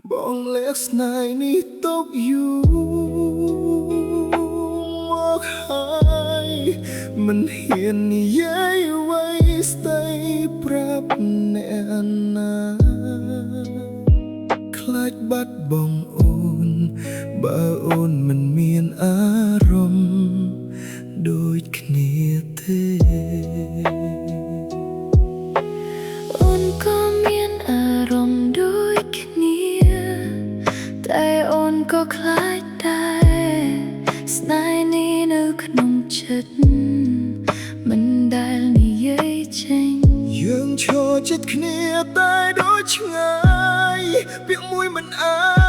បងលេខស្នេហ៍នេះຕົកយូរមកហើយមិនហ៊ាននិយាយអ្វីស្ដីប្រាប់អ្នកណាខ្លាចបាត់បងអូនបើអូនមិនមានអារម្មណ៍ដូចគ្នាទេអូនក៏មានអារម្មណ៍ដូចគ្នាតែអូនក៏ខ្លាចដែរស្នេហ៍នេះនៅក្នុងចិត្តមិនដែលនិយាយចេញយើងឈរចិត្តគ្នាតែដូចឆ្ងាយពាក្យមួយមិនអាច